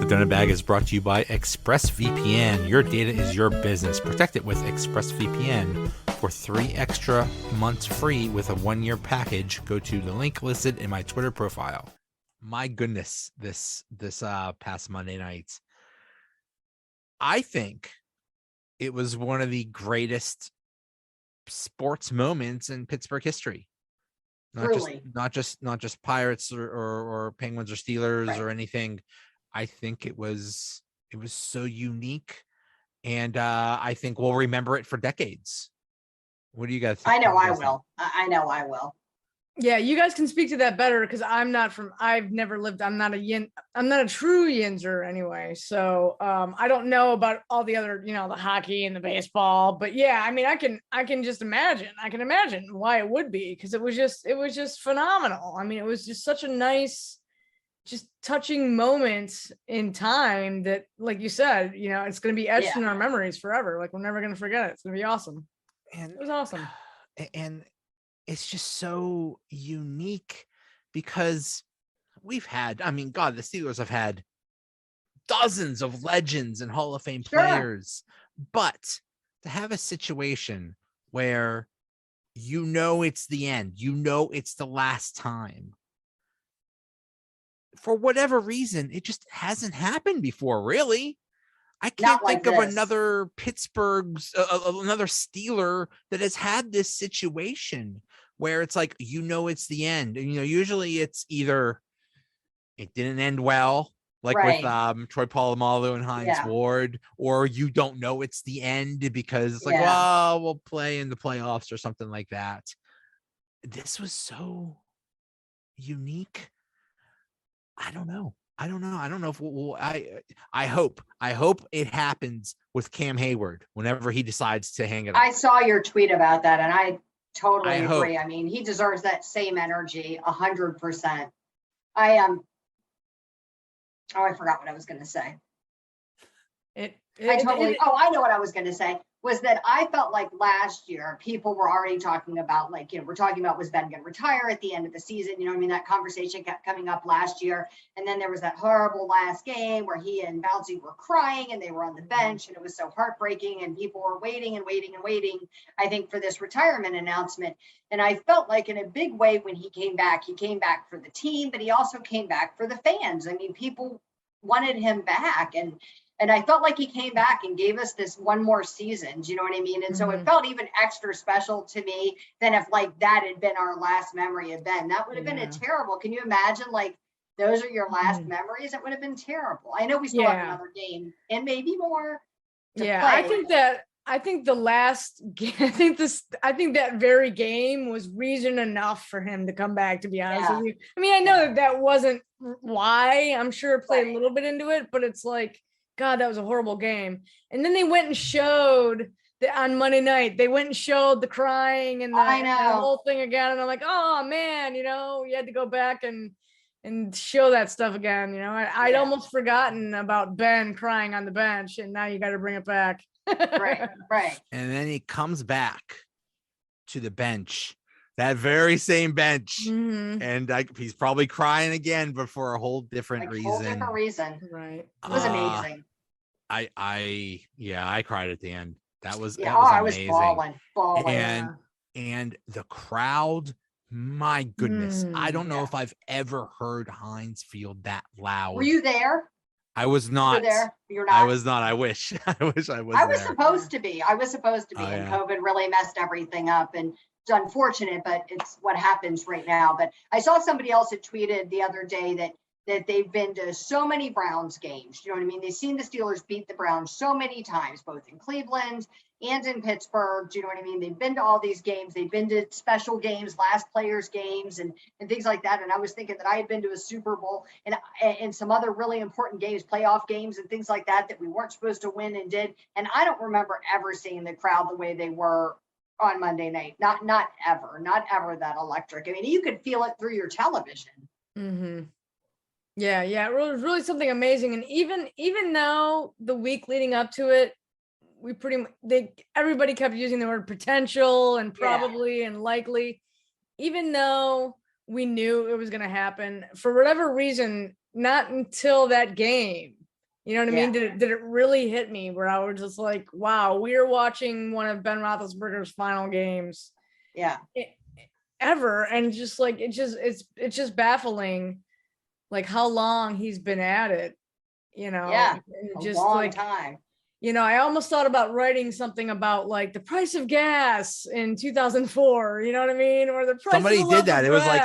Donut Bag is brought to you by ExpressVPN. Your data is your business. Protect it with ExpressVPN. For 3 extra months free with a 1-year package, go to the link listed in my Twitter profile. My goodness, this past Monday night, I think it was one of the greatest sports moments in Pittsburgh history. Not just Pirates or Penguins or Steelers or anything. I think it was so unique, and I think we'll remember it for decades. What do you guys think? I know I will. I know I will. Yeah, you guys can speak to that better because I've never lived. I'm not a true Yinzer anyway. So I don't know about all the other, the hockey and the baseball. But yeah, I mean, I can just imagine. I can imagine why it would be, because it was just phenomenal. I mean, it was just such a nice, just touching moment in time that, like you said, it's going to be etched in our memories forever. Like, we're never going to forget it. It's going to be awesome. And it was awesome. And it's just so unique because we've had, the Steelers have had dozens of legends and Hall of Fame players, but to have a situation where it's the end, it's the last time, for whatever reason, it just hasn't happened before, really. I can't think of another another Steeler that has had this situation where it's like, it's the end. And, usually it's either it didn't end well, like with Troy Polamalu and Heinz Ward, or you don't know it's the end because it's like, well, we'll play in the playoffs or something like that. This was so unique. I don't know if I hope it happens with Cam Hayward whenever he decides to hang it up. I saw your tweet about that, and I totally agree. Hope. I mean, he deserves that same energy 100%. I forgot what I was going to say. I know what I was going to say. Was that I felt like last year people were already talking about, we're talking about, was Ben going to retire at the end of the season? That conversation kept coming up last year. And then there was that horrible last game where he and Bouncy were crying and they were on the bench and it was so heartbreaking and people were waiting, I think, for this retirement announcement. And I felt like in a big way when he came back for the team, but he also came back for the fans. I mean, people wanted him back, and I felt like he came back and gave us this one more season. Do you know what I mean? And so it felt even extra special to me than if that had been our last memory of Ben. That would have been a terrible. Can you imagine those are your last memories? It would have been terrible. I know we still have another game and maybe more. I think that very game was reason enough for him to come back, to be honest with you. I mean, I know that wasn't why. I'm sure it played a little bit into it, but it's like, God, that was a horrible game. And then they went and showed on Monday night, they went and showed the crying and the whole thing again. And I'm like, oh man, you had to go back and show that stuff again. I'd almost forgotten about Ben crying on the bench, and now you got to bring it back. Right. And then he comes back to the bench, that very same bench, and he's probably crying again, but for a whole different reason. Right. It was amazing. I cried at the end. That was amazing. I was bawling. And the crowd, my goodness, I don't know if I've ever heard Heinz Field that loud. Were you there? I was not. You were there? You're not? I was not. I wish I was. I was supposed to be. And COVID really messed everything up, and it's unfortunate, but it's what happens right now. But I saw somebody else had tweeted the other day that they've been to so many Browns games. You know what I mean? They've seen the Steelers beat the Browns so many times, both in Cleveland and in Pittsburgh. Do you know what I mean? They've been to all these games. They've been to special games, last players games, and things like that. And I was thinking that I had been to a Super Bowl and some other really important games, playoff games and things like that we weren't supposed to win and did. And I don't remember ever seeing the crowd the way they were on Monday night. Not ever that electric. I mean, you could feel it through your television. Mm-hmm. Yeah, it was really something amazing. And even though the week leading up to it, everybody kept using the word potential and probably and likely, even though we knew it was going to happen, for whatever reason, not until that game You know what I mean? Did it really hit me where I was just like, wow, we are watching one of Ben Roethlisberger's final games. Yeah. Ever. And just like, it's just baffling, like how long he's been at it, you know? Yeah. And A just long like, time. you know, I almost thought about writing something about like the price of gas in 2004, you know what I mean? Or the price Somebody of did that. It was like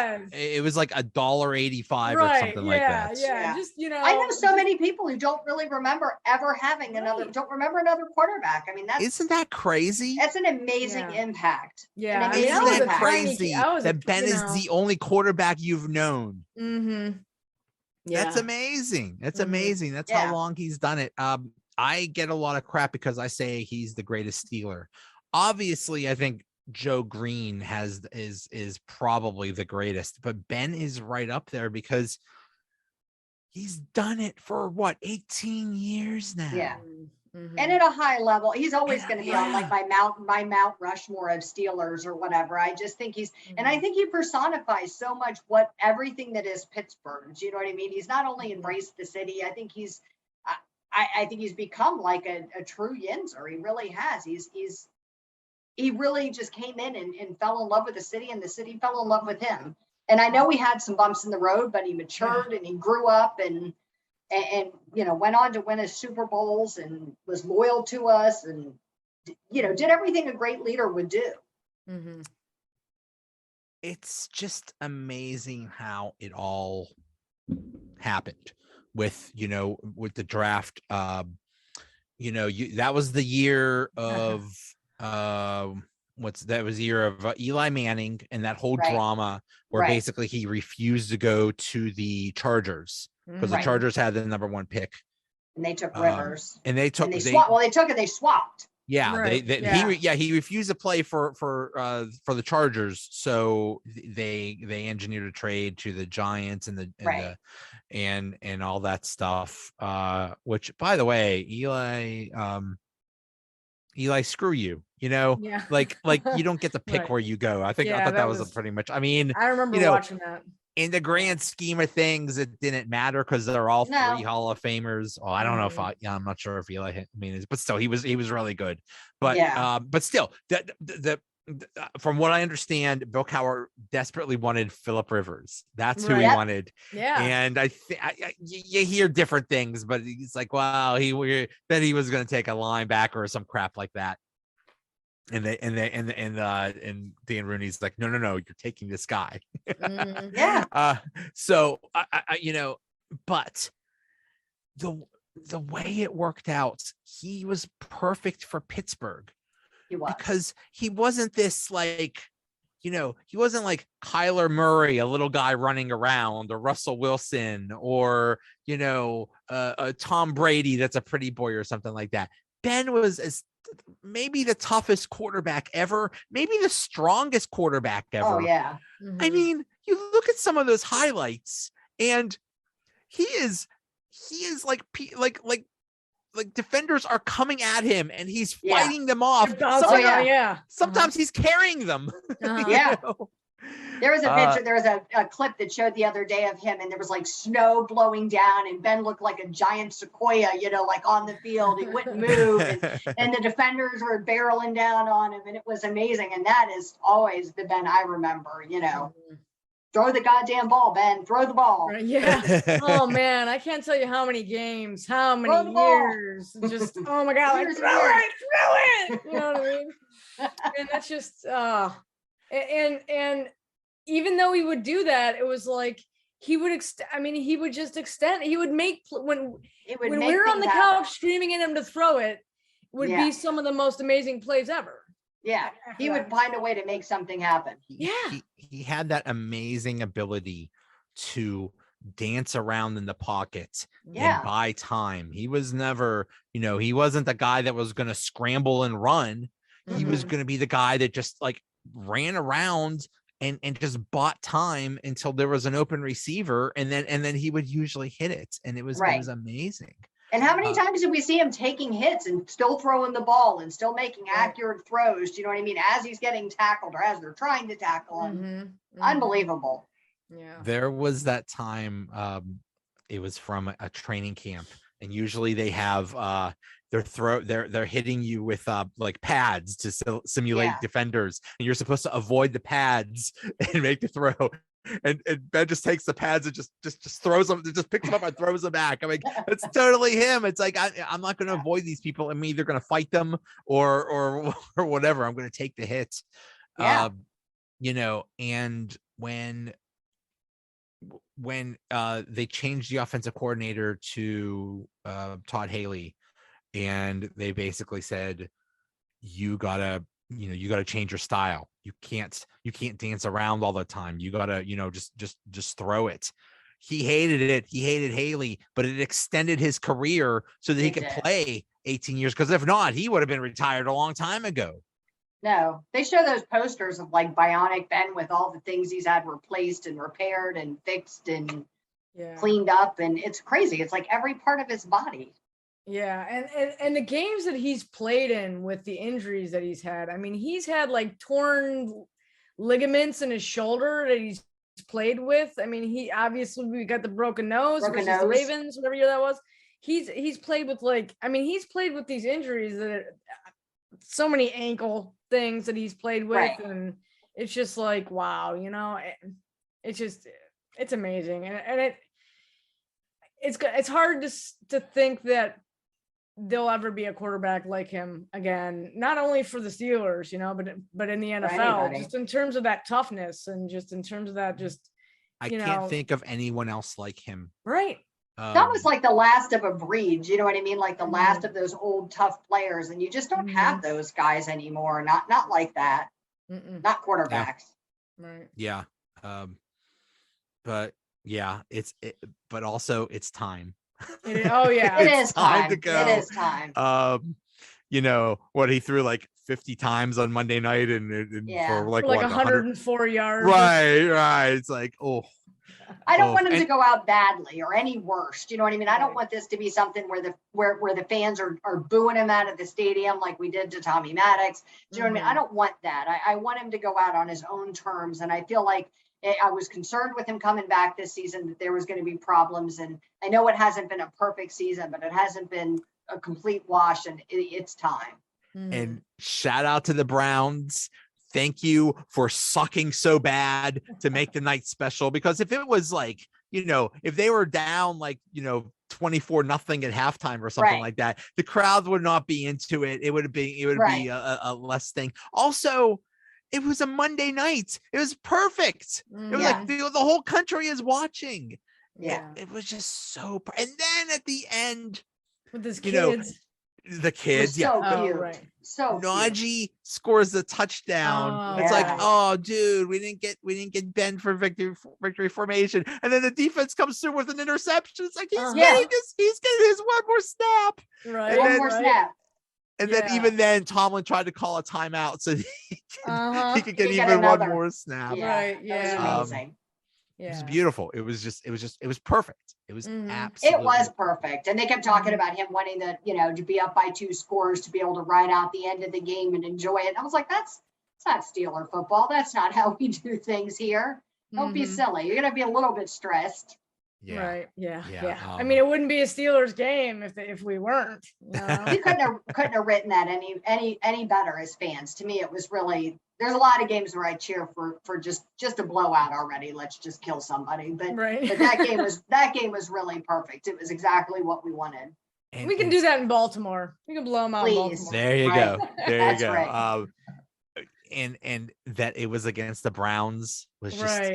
bread. $1.85 or something like that. Yeah. Just, you know, I know so many people who don't really remember ever having don't remember another quarterback. I mean, Isn't that crazy? That's an amazing impact. Yeah. An amazing Isn't that impact. crazy that Ben is the only quarterback you've known? Mm-hmm. Yeah. That's amazing. That's amazing. That's how long he's done it. I get a lot of crap because I say he's the greatest Steeler. Obviously, I think Joe Green is probably the greatest, but Ben is right up there because he's done it for 18 years now. Yeah. Mm-hmm. And at a high level, he's always going to be on like my Mount Rushmore of Steelers or whatever. I just think and I think he personifies so much everything that is Pittsburgh. Do you know what I mean? He's not only embraced the city. I think I think he's become like a true Yinzer. He really has. He really just came in and fell in love with the city, and the city fell in love with him. And I know he had some bumps in the road, but he matured and he grew up and you know, went on to win his Super Bowls and was loyal to us and, you know, did everything a great leader would do. Mm-hmm. It's just amazing how it all happened with the draft. That was the year of year of Eli Manning and that whole drama where basically he refused to go to the Chargers because the Chargers had the #1 pick, and they took Rivers, and they swapped. They swapped. Yeah, he refused to play for the Chargers, so they engineered a trade to the Giants and all that stuff. Which, by the way, Eli, screw you. Like you don't get to pick where you go. I thought that was pretty much. I mean, I remember watching that. In the grand scheme of things, it didn't matter because they're all 3 Hall of Famers. Oh, I don't know if I'm not sure if Eli, but still, he was really good. But still, from what I understand, Bill Cowher desperately wanted Phillip Rivers. That's who he wanted. Yeah. And you hear different things, but he's like, wow, then he was going to take a linebacker or some crap like that. And Dan Rooney's like, no, you're taking this guy. So but the way it worked out, he was perfect for Pittsburgh. He was. Because he wasn't this he wasn't like Kyler Murray, a little guy running around, or Russell Wilson, or Tom Brady that's a pretty boy or something like that. Ben was maybe the toughest quarterback ever, maybe the strongest quarterback ever. Oh yeah. Mm-hmm. I mean, you look at some of those highlights, and he is like defenders are coming at him, and he's fighting them off. Sometimes he's carrying them. There was a picture, there was a clip that showed the other day of him, and there was like snow blowing down, and Ben looked like a giant sequoia, like on the field. He wouldn't move, and the defenders were barreling down on him, and it was amazing. And that is always the Ben I remember, Throw the goddamn ball, Ben. Throw the ball. Yeah. Oh man, I can't tell you how many games, how many years. Just oh my god, like, throw it. You know what I mean? And that's just and even though he would do that, it was like he would he would just extend. He would make when we were on the couch screaming at him to throw it would be some of the most amazing plays ever. Yeah, he would find a way to make something happen. He had that amazing ability to dance around in the pocket and buy time. He was never, he wasn't the guy that was going to scramble and run. Mm-hmm. He was going to be the guy that just like ran around and just bought time until there was an open receiver, and then he would usually hit it, and it was amazing. And how many times did we see him taking hits and still throwing the ball and still making accurate throws? Do you know what I mean? As he's getting tackled or as they're trying to tackle him. Mm-hmm. Unbelievable. Yeah. There was that time, it was from a training camp, and usually they have they're hitting you with like pads to simulate defenders, and you're supposed to avoid the pads and make the throw. And Ben just takes the pads and just throws them, just picks them up and throws them back. I'm like, it's totally him. It's like I'm not going to avoid these people. I'm either going to fight them or whatever. I'm going to take the hit. You know, and when they changed the offensive coordinator to Todd Haley, and they basically said, you gotta change your style. You can't dance around all the time. You gotta, just throw it. He hated it. He hated Haley, but it extended his career so that he could play 18 years. Because if not, he would have been retired a long time ago. No, they show those posters of like Bionic Ben with all the things he's had replaced and repaired and fixed and cleaned up. And it's crazy. It's like every part of his body. Yeah, and the games that he's played in with the injuries that he's had, I mean, he's had like torn ligaments in his shoulder that he's played with. I mean, we got the broken nose versus the Ravens, whatever year that was. He's played with he's played with these injuries that are so many ankle things that he's played with, and it's just like, wow, it's amazing, and it's hard to think that there'll ever be a quarterback like him again, not only for the Steelers, but in the NFL, just in terms of that toughness and just in terms of that, I can't think of anyone else like him. Right. That was like the last of a breed, you know what I mean? Like the last of those old tough players, and you just don't have those guys anymore. Not like that. Not quarterbacks. Right. Yeah. But yeah, but also it's time. It is time to go. It is time. What he threw like 50 times on Monday night and for like 104 yards. Right. It's like, I don't want him to go out badly or any worse. Do you know what I mean? I don't want this to be something where the fans are booing him out of the stadium like we did to Tommy Maddox. Do you know what I mean? I don't want that. I want him to go out on his own terms. And I feel like I was concerned with him coming back this season that there was going to be problems. And I know it hasn't been a perfect season, but it hasn't been a complete wash, and it's time. And shout out to the Browns. Thank you for sucking so bad to make the night special, because if it was like, if they were down like, 24-0 at halftime or something like that, the crowd would not be into it. It would be a less thing. Also, it was a Monday night. It was perfect. It was like the whole country is watching. Yeah. It was just so, and then at the end with his kids. The kids, so cute. So Najee scores the touchdown. It's like, oh, dude, we didn't get Ben for victory formation, and then the defense comes through with an interception. It's like he's getting his one more snap, right? One more snap. And then even then, Tomlin tried to call a timeout so he could get even one more snap. Right? Yeah, that was amazing. It was beautiful. It was perfect. It was absolutely. It was perfect. And they kept talking about him wanting to be up by 2 scores to be able to ride out the end of the game and enjoy it. And I was like, that's not Steeler football. That's not how we do things here. Don't be silly. You're going to be a little bit stressed. Yeah. Right. Yeah. I mean, it wouldn't be a Steelers game if we weren't. We couldn't have written that any better as fans. To me, it was really. There's a lot of games where I cheer for just a blowout already. Let's just kill somebody. But that game was really perfect. It was exactly what we wanted. We can do that in Baltimore. We can blow them out. In Baltimore. There you go. There you go. Right. And that it was against the Browns was just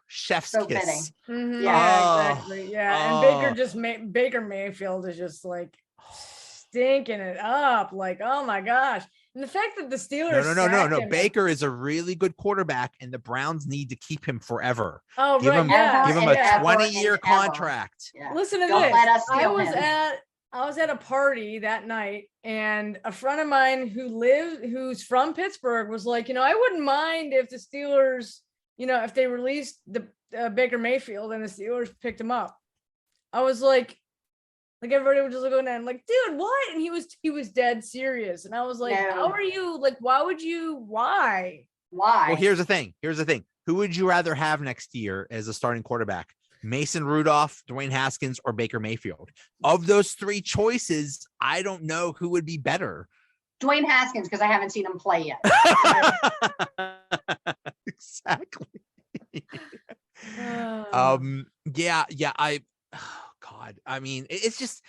chef's so kiss. Mm-hmm. Yeah, exactly. Yeah, and Baker Mayfield is just like stinking it up. Like, oh my gosh. And the fact that the Steelers no. Baker is a really good quarterback, and the Browns need to keep him forever. Oh, give him a 20-year and contract. Yeah. Listen to Don't this. let us steal him. I was at a party that night, and a friend of mine who's from Pittsburgh was like, I wouldn't mind if the Steelers, if they released the Baker Mayfield and the Steelers picked him up. I was like everybody was just looking at him like, dude, what? And he was dead serious. And I was like, how are you? Like, why? Why? Well, here's the thing. Who would you rather have next year as a starting quarterback? Mason Rudolph, Dwayne Haskins, or Baker Mayfield. Of those three choices, I don't know who would be better. Dwayne Haskins, because I haven't seen him play yet. Exactly. God. I mean, it's just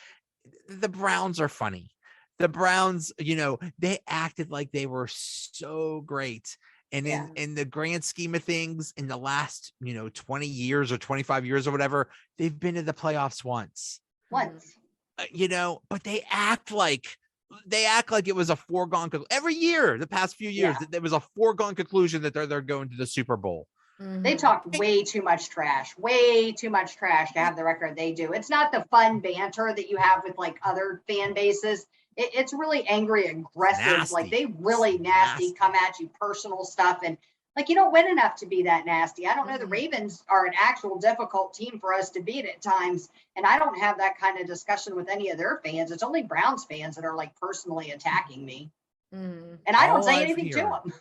the Browns are funny. The Browns, they acted like they were so great. And in the grand scheme of things, in the last, 20 years or 25 years or whatever, they've been in the playoffs once. But they act like it was a foregone conclusion. Every year, the past few years, there was a foregone conclusion that they're going to the Super Bowl. They talk way too much trash to have the record they do. It's not the fun banter that you have with like other fan bases. It's really angry, aggressive. Nasty. Like they really nasty, come at you, personal stuff. And like, you don't win enough to be that nasty. I don't know. The Ravens are an actual difficult team for us to beat at times. And I don't have that kind of discussion with any of their fans. It's only Browns fans that are like personally attacking me. And I don't say anything to them.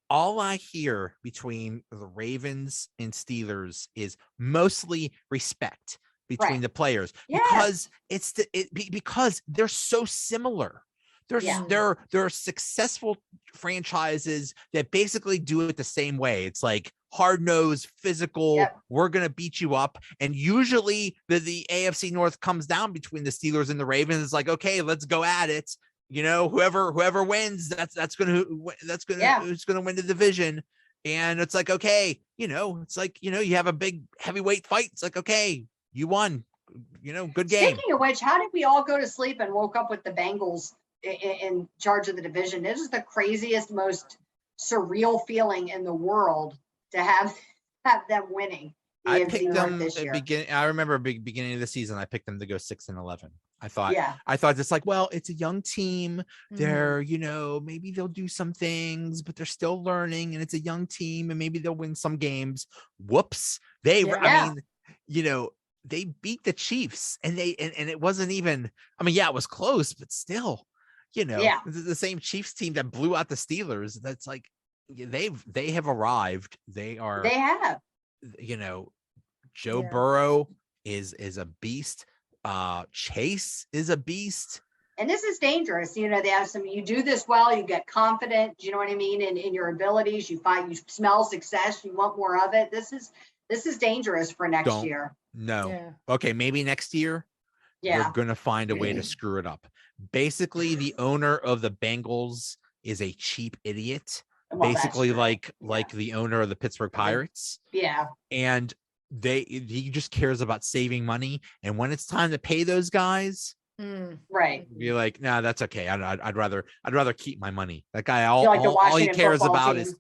All I hear between the Ravens and Steelers is mostly respect between the players, because because they're so similar. They're successful franchises that basically do it the same way. It's like hard-nosed, physical. We're gonna beat you up, and usually the AFC North comes down between the Steelers and the Ravens. It's like, okay, let's go at it. Whoever wins, who's gonna win the division. And it's like, okay, it's like, you have a big heavyweight fight. It's like, okay, you won, good game. Speaking of which, how did we all go to sleep and woke up with the Bengals in charge of the division? This is the craziest, most surreal feeling in the world to have them winning. I picked them I remember beginning of the season, I picked them to go 6-11. I thought it's like, well, it's a young team. They're, maybe they'll do some things, but they're still learning, and it's a young team, and maybe they'll win some games. Whoops. They beat the Chiefs, and it wasn't even, it was close, but still, the same Chiefs team that blew out the Steelers. That's like, they have arrived. They have, Joe Burrow is a beast. Chase is a beast. And this is dangerous. They have you do this well, you get confident, do you know what I mean? In your abilities, you smell success, you want more of it. This is dangerous for next year. No. Yeah. Okay, maybe next year. They're gonna find a way to screw it up. Basically, the owner of the Bengals is a cheap idiot. Well, basically, like the owner of the Pittsburgh Pirates. Yeah. And he just cares about saving money, and when it's time to pay those guys, be like, nah, that's okay. I'd rather keep my money. That guy, all he cares about is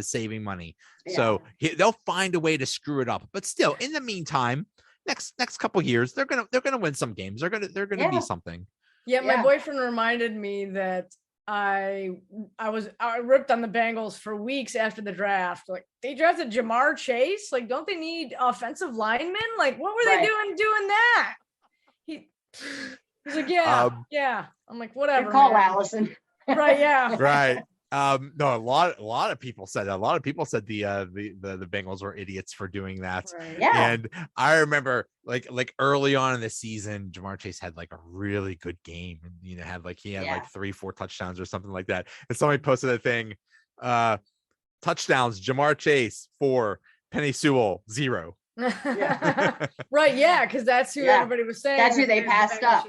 saving money. So they'll find a way to screw it up. But still, in the meantime, next couple years, they're gonna win some games. They're gonna be something. My boyfriend reminded me that I ripped on the Bengals for weeks after the draft. Like, they drafted Jamar Chase. Like, don't they need offensive linemen? Like, what were they doing that? He's like, yeah. I'm like, whatever. Good call, Allison. Right, yeah. Right. No, a lot of people said that. A lot of people said the Bengals were idiots for doing that. Right. Yeah. And I remember like early on in the season, Jamar Chase had like a really good game, and he had like 3-4 touchdowns or something like that. And somebody posted a thing, touchdowns, Jamar Chase 4, Penei Sewell 0. Right, yeah, because that's who everybody was saying. That's who they passed up.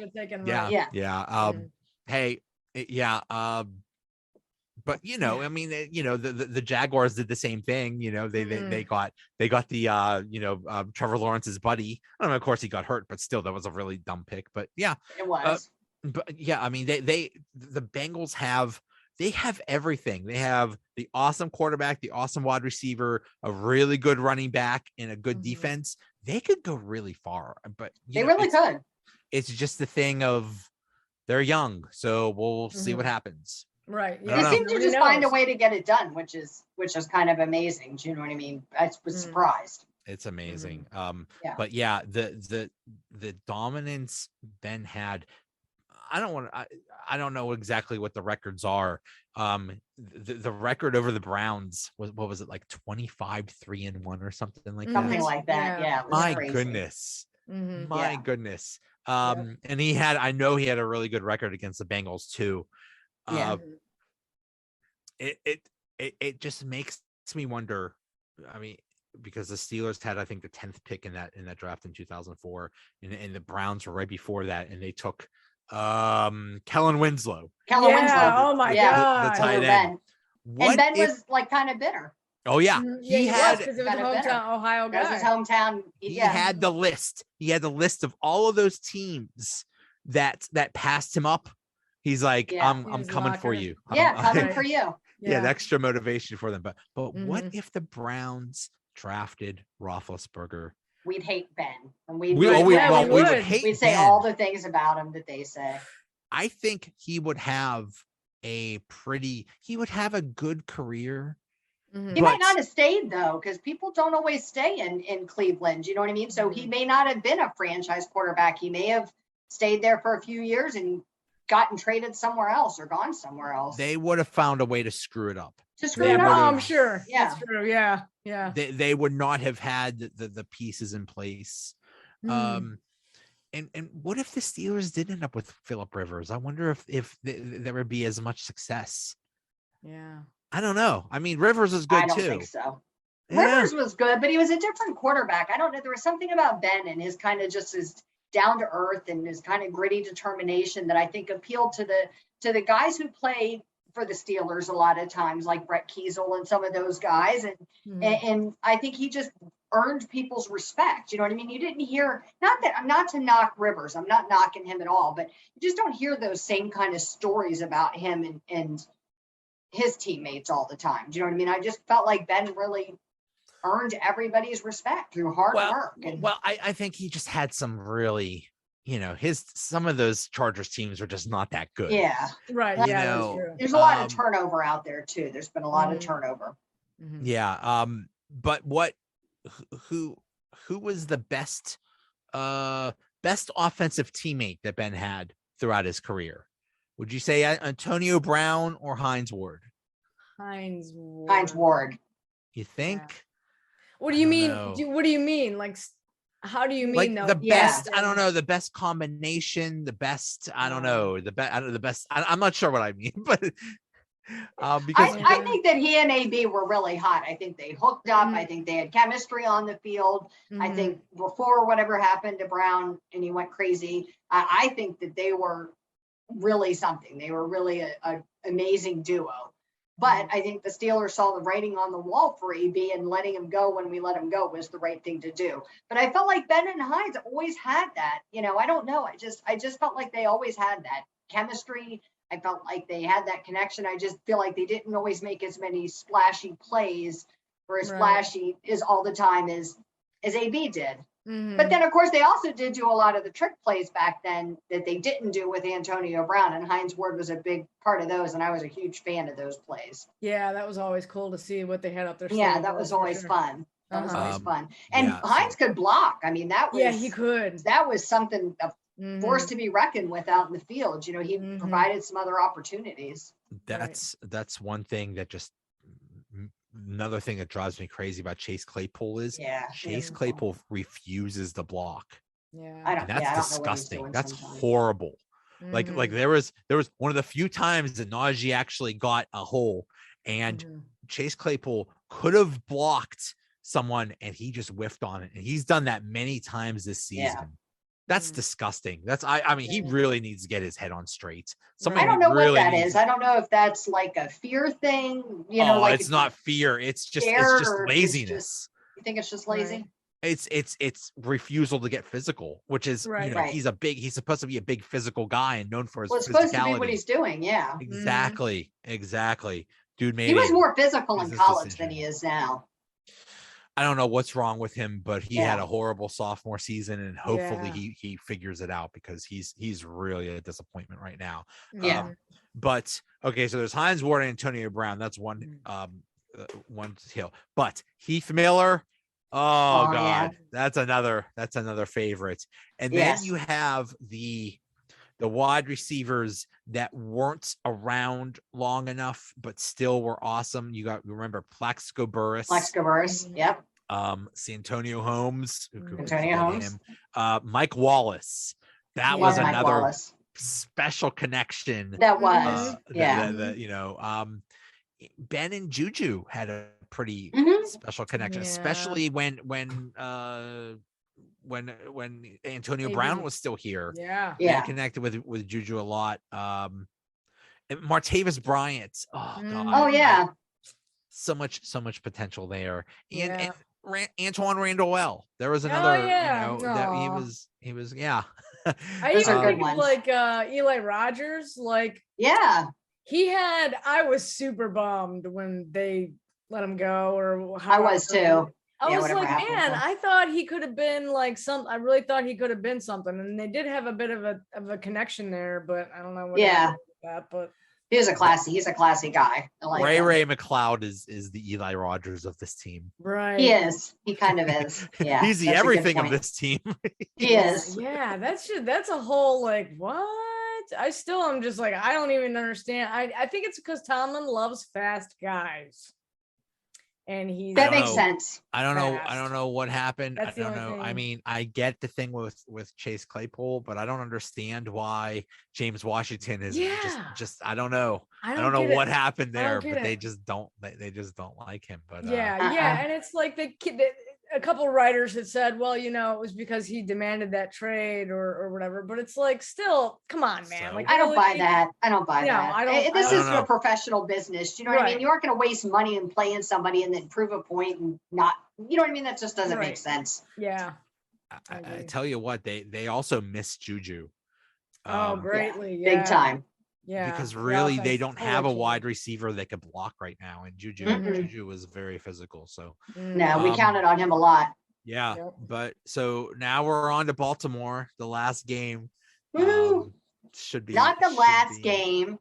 But the Jaguars did the same thing. They got the Trevor Lawrence's buddy. I don't know, of course he got hurt, but still, that was a really dumb pick. But yeah, it was. But yeah, the Bengals have everything. They have the awesome quarterback, the awesome wide receiver, a really good running back, and a good defense. They could go really far, but they really could. It's just the thing of they're young, so we'll see what happens. Right. Yeah. They seem to just find a way to get it done, which is kind of amazing. Do you know what I mean? I was surprised. It's amazing. But yeah, the dominance Ben had. I don't want to. I don't know exactly what the records are. The record over the Browns was, what was it, like 25-3-1 or something like Something that? like that. Yeah. It was My crazy. goodness. My Yeah. goodness. And I know he had a really good record against the Bengals too. Yeah. It just makes me wonder. I mean, because the Steelers had, I think, the 10th pick in that draft in 2004, and the Browns were right before that, and they took Kellen Winslow. Oh my God. The tight Over end. And Ben was like kind of bitter. Oh yeah, he had, because it was hometown Ohio guy. That was his hometown. He had the list. He had the list of all of those teams that passed him up. He's like, I'm coming for you. Coming for you. Yeah, the extra motivation for them. But what if the Browns drafted Roethlisberger? We'd hate Ben, and we would hate. We'd say Ben. all the things about him that they say. I think he would have a good career. He might not have stayed though, because people don't always stay in Cleveland. You know what I mean? So he may not have been a franchise quarterback. He may have stayed there for a few years and gotten traded somewhere else or gone somewhere else. They would have found a way to screw it up. I'm sure. Yeah. That's true. Yeah. They would not have had the pieces in place. And what if the Steelers did end up with Phillip Rivers? I wonder if there would be as much success. Yeah. I don't know. I mean, Rivers is good too. I don't think so. Yeah. Rivers was good, but he was a different quarterback. I don't know. There was something about Ben and his kind of just his down to earth and his kind of gritty determination that I think appealed to the guys who play for the Steelers a lot of times, like Brett Kiesel and some of those guys. And I think he just earned people's respect. You know what I mean? You didn't hear, not to knock Rivers. I'm not knocking him at all, but you just don't hear those same kind of stories about him and his teammates all the time. Do you know what I mean? I just felt like Ben really earned everybody's respect through hard work. I think he just had some really, some of those Chargers teams were just not that good. Yeah. Right. That's true. There's a lot of turnover out there too. There's been a lot of turnover. Yeah. But who was the best offensive teammate that Ben had throughout his career? Would you say Antonio Brown or Heinz Ward? Heinz Ward. You think? Yeah. What do you mean? What do you mean? Like, how do you mean? Like the best? I don't know. The best combination. The best. I don't know. The best. I'm not sure what I mean, but because I think that he and AB were really hot. I think they hooked up. I think they had chemistry on the field. I think before whatever happened to Brown and he went crazy, I think that they were really something. They were really an amazing duo. But I think the Steelers saw the writing on the wall for AB, and letting him go when we let him go was the right thing to do. But I felt like Ben and Heinz always had that. I don't know. I just felt like they always had that chemistry. I felt like they had that connection. I just feel like they didn't always make as many splashy plays or as flashy as all the time as AB did. But then, of course, they also did do a lot of the trick plays back then that they didn't do with Antonio Brown, and Heinz Ward was a big part of those, and I was a huge fan of those plays. Yeah, that was always cool to see what they had up there. Yeah, that was always fun. That was always fun. And Heinz could block. I mean, that was he could. That was something a force to be reckoned with out in the field. He provided some other opportunities. That's one thing that just. Another thing that drives me crazy about Chase Claypool is Chase Claypool refuses to block. Yeah, that's disgusting. That's horrible. Like there was one of the few times that Najee actually got a hole, and Chase Claypool could have blocked someone, and he just whiffed on it. And he's done that many times this season. Yeah. That's disgusting. I mean, he really needs to get his head on straight. I don't know what that is. I don't know if that's like a fear thing. Like it's not fear. It's just laziness. You think it's just lazy? It's refusal to get physical, which is he's supposed to be a big physical guy and known for his physicality. It's supposed to be what he's doing. Yeah. Exactly. Dude, he was more physical in college than he is now. I don't know what's wrong with him, but he had a horrible sophomore season, and hopefully he figures it out, because he's really a disappointment right now. Yeah. But okay, so there's Heinz Ward and Antonio Brown. That's one hill. But Heath Miller, oh God, that's another favorite. And then you have the the wide receivers that weren't around long enough, but still were awesome. Remember Plaxico Burress. Yep. Santonio Holmes, Antonio Holmes. Mike Wallace. That was another special connection. That was, Ben and Juju had a pretty special connection, especially when Antonio Brown was still here. He connected with Juju a lot. And Martavis Bryant. Oh God. Oh yeah. So much potential there. And Antoine Randall. There was another, that he was. I even think of like Eli Rogers, I was super bummed when they let him go, or I was too. I was like, man, I thought he could have been like I really thought he could have been something, and they did have a bit of a connection there, but I don't know what happened with that, but he's a classy guy. Ray McLeod is the Eli Rogers of this team. Right. He is. He kind of is. Yeah. He's the everything of this team. He is. Yeah, that's a whole what? I still am just like, I don't even understand. I think it's because Tomlin loves fast guys. And that makes sense. I don't know what happened. I don't know. I mean, I get the thing with Chase Claypool, but I don't understand why James Washington is just I don't know. I don't know what happened there, but they just don't like him. But and it's like a couple of writers had said, well, it was because he demanded that trade or whatever, but it's like, still, come on, man. I don't buy that. This is a professional business. You know what I mean? You aren't going to waste money in playing somebody and then prove a point and not, you know what I mean? That just doesn't make sense. Yeah. I tell you what, they also miss Juju. Greatly. Big time. Yeah. Because really they don't have a wide receiver that can block right now. And Juju was very physical. So no, we counted on him a lot. Yeah. Yep. But so now we're on to Baltimore, the last game. Should be not the last game.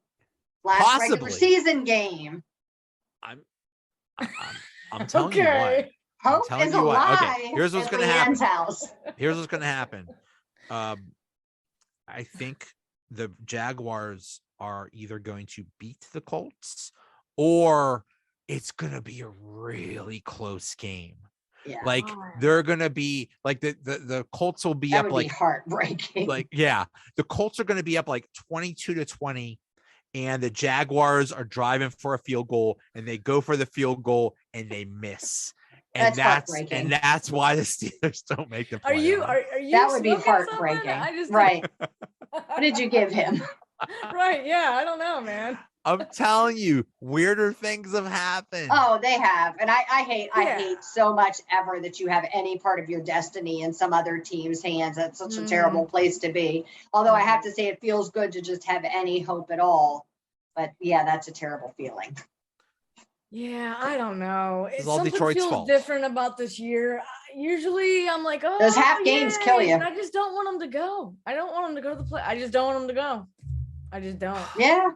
Last regular season game. I'm telling you what. Hope is a lie. Okay, here's what's gonna happen. Here's what's gonna happen. I think the Jaguars are either going to beat the Colts or it's going to be a really close game. Yeah. Like they're going to be like the Colts will be that up would be heartbreaking. The Colts are going to be up 22-20 and the Jaguars are driving for a field goal and they go for the field goal and they miss. And that's why the Steelers don't make the playoffs. Are you that would be heartbreaking. Right. What did you give him? Right. Yeah. I don't know, man. I'm telling you, weirder things have happened. Oh, they have. And I hate so much ever that you have any part of your destiny in some other team's hands. That's such a terrible place to be. Although I have to say it feels good to just have any hope at all. But yeah, that's a terrible feeling. Yeah, I don't know. It's all Detroit's feels fault. Different about this year. Usually I'm like, oh, those half games kill you. I just don't want them to go. I don't want them to go to the play. I just don't want them to go. I just don't. Yeah.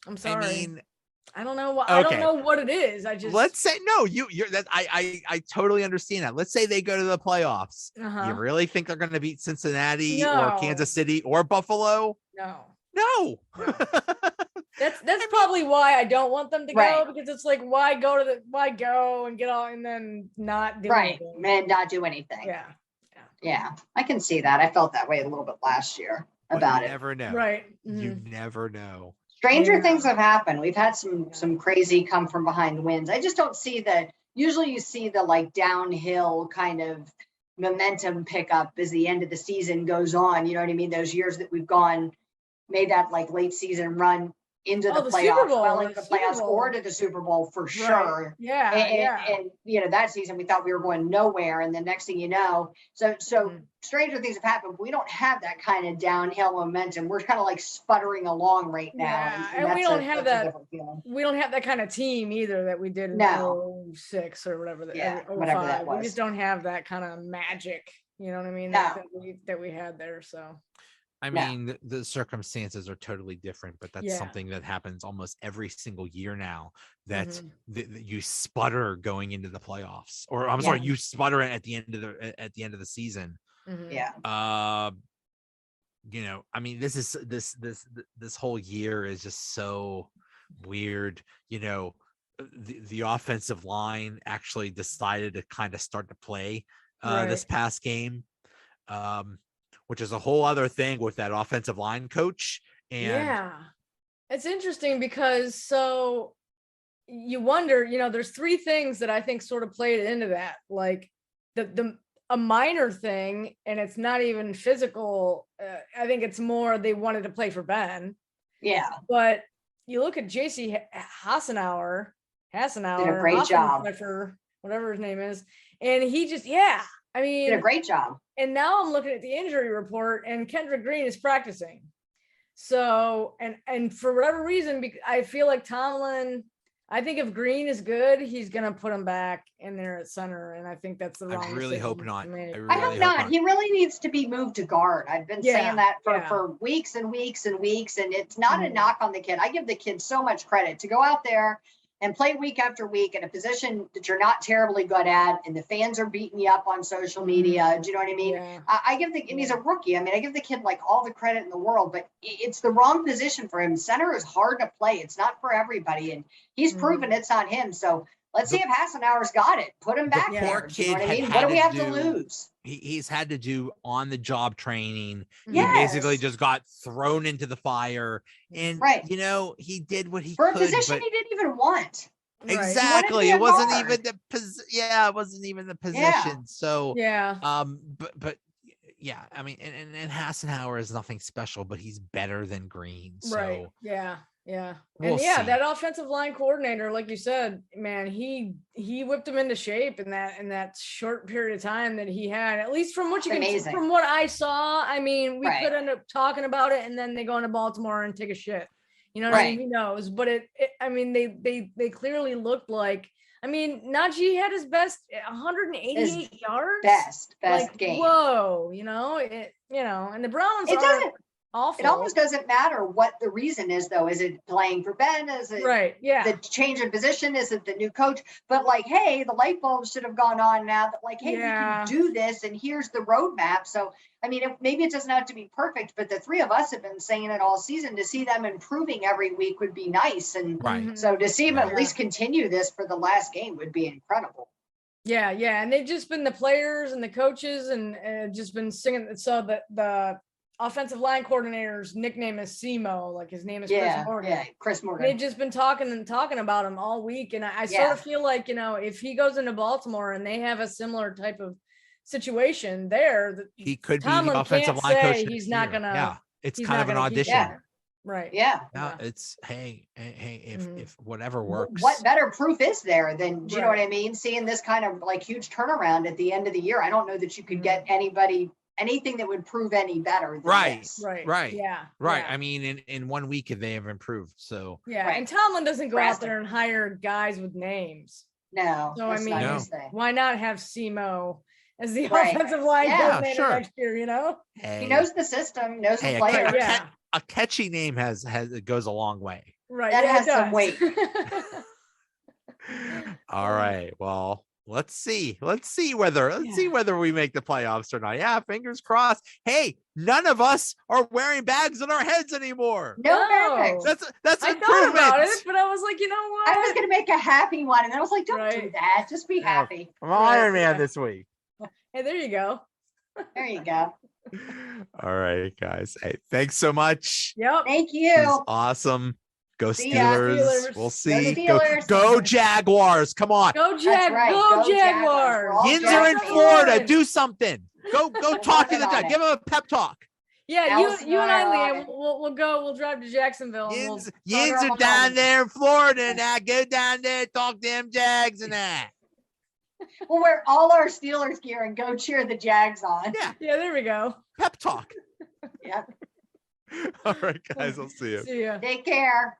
I'm sorry. I mean, I don't know what I don't know what it is. Let's say no, you're that I totally understand that. Let's say they go to the playoffs. You really think they're gonna beat Cincinnati or Kansas City or Buffalo? No. That's probably why I don't want them to go, because it's like, why go and get all and then not do anything. And not do anything. Yeah. I can see that. I felt that way a little bit last year about it. You never know. Right. You never know. Stranger things have happened. We've had some crazy come from behind wins. I just don't see that. Usually you see the downhill kind of momentum pickup as the end of the season goes on. You know what I mean? Those years that we've made that late season run into the playoffs, well into the playoffs or to the Super Bowl for sure. Yeah. And that season we thought we were going nowhere. And the next thing you know, so stranger things have happened. But we don't have that kind of downhill momentum. We're kind of sputtering along right now. Yeah. And we don't have that. We don't have that kind of team either that we did in 06 or whatever. Whatever that was. We just don't have that kind of magic. You know what I mean? That we had there. So. I mean, the circumstances are totally different, but that's something that happens almost every single year now, that you sputter going into the playoffs, or I'm sorry, you sputter at the end of the season. Yeah. I mean, this whole year is just so weird. The offensive line actually decided to kind of start to play this past game, which is a whole other thing with that offensive line coach. And it's interesting because so you wonder, there's three things that I think sort of played into that, like a minor thing, and it's not even physical. I think it's more they wanted to play for Ben. Yeah. But you look at JC Hassenauer, did a great job. Whatever his name is. And he just, I mean, did a great job. And now I'm looking at the injury report and Kendrick Green is practicing. So, and for whatever reason, I feel like Tomlin, I think if Green is good, he's going to put him back in there at center. And I think that's the wrong I really hope not. I hope not. He really needs to be moved to guard. I've been saying that for weeks and weeks and weeks. And it's not a knock on the kid. I give the kid so much credit to go out there and play week after week in a position that you're not terribly good at, and the fans are beating you up on social media. Do you know what I mean? Yeah. And he's a rookie. I mean, I give the kid like all the credit in the world, but it's the wrong position for him. Center is hard to play. It's not for everybody, and he's proven it's on him. So let's see if Hassenauer's got it. Put him back there. Poor kid, you know what I mean? What do we have to lose? He's had to do on the job training. Yes. He basically just got thrown into the fire, and he did what he for could, a position he didn't even want. Exactly. It wasn't even the it wasn't even the position. Yeah. So but I mean, and Hassenauer is nothing special, but he's better than Green. So right. Yeah. We'll see. That offensive line coordinator, like you said, man, he whipped him into shape in that short period of time that he had, at least from what you can see, from what I saw. I mean, we could end up talking about it and then they go into Baltimore and take a shit. You know what I mean? Who knows? But I mean, they clearly looked like, I mean, Najee had his best 188 yards. Best game. Whoa, and the Browns awful. It almost doesn't matter what the reason is, though. Is it playing for Ben? Is it the change of position? Is it the new coach? But like, hey, the light bulbs should have gone on now that like, hey, we can do this and here's the roadmap. So, I mean, maybe it doesn't have to be perfect, but the three of us have been saying it all season. To see them improving every week would be nice. And so to see them at least continue this for the last game would be incredible. Yeah. And they've just been the players and the coaches and just been singing. So the offensive line coordinator's nickname is Simo, like his name is Chris Morgan. Yeah, Chris Morgan. They've just been talking about him all week. And I sort of feel like, if he goes into Baltimore and they have a similar type of situation there, he could Tomlin be the offensive line coach. He's not gonna. It's kind of an audition. Right. Yeah. It's if whatever works. What better proof is there than, do you know what I mean? Seeing this kind of like huge turnaround at the end of the year. I don't know that you could get anything that would prove any better than this. Right. Yeah. I mean, in 1 week they have improved. So and Tomlin doesn't go out there and hire guys with names. No. So I mean, why not have Simo as the offensive line coordinator next year? He knows the system, knows the players. A catchy name it goes a long way. Right. That has some weight. All right. Well, let's see whether we make the playoffs or not. Yeah, fingers crossed. Hey, none of us are wearing bags on our heads anymore. No bags. That's I improvement. thought about it, but I was like, you know what? I was gonna make a happy one, and I was like, don't do that. Just be happy. I'm Iron Man this week. Hey, there you go. There you go. All right, guys. Hey, thanks so much. Yep. Thank you. This is awesome. Go Steelers. We'll see. Go Jaguars. Come on. Go Jaguars. Go Jaguars. Yins are in Florida. Do something. Go talk to the guy. Give him a pep talk. Yeah, you and I, LeeAnn, we'll go. We'll drive to Jacksonville. Yins are down there in Florida now. Go down there, talk to them Jags and that. We'll wear all our Steelers gear and go cheer the Jags on. Yeah, there we go. Pep talk. Yep. All right, guys. I'll see you. See ya. Take care.